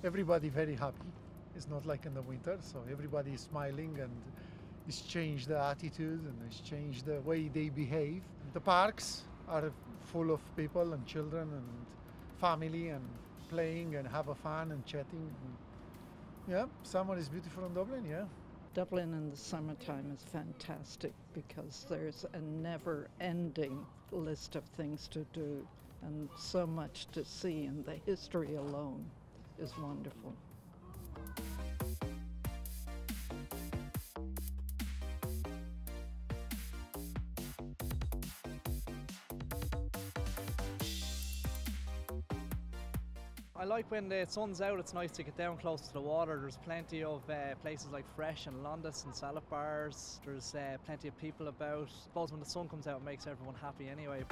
everybody very happy. It's not like in the winter, so everybody is smiling and it's changed the attitude and it's changed the way they behave. The parks are full of people and children and family and playing and have a fun and chatting. Yeah, summer is beautiful in Dublin, yeah. Dublin in the summertime is fantastic because there's a never-ending list of things to do and so much to see, and the history alone is wonderful. I like when the sun's out, it's nice to get down close to the water. There's plenty of places like Fresh and Londis and salad bars. There's plenty of people about. I suppose when the sun comes out it makes everyone happy anyway.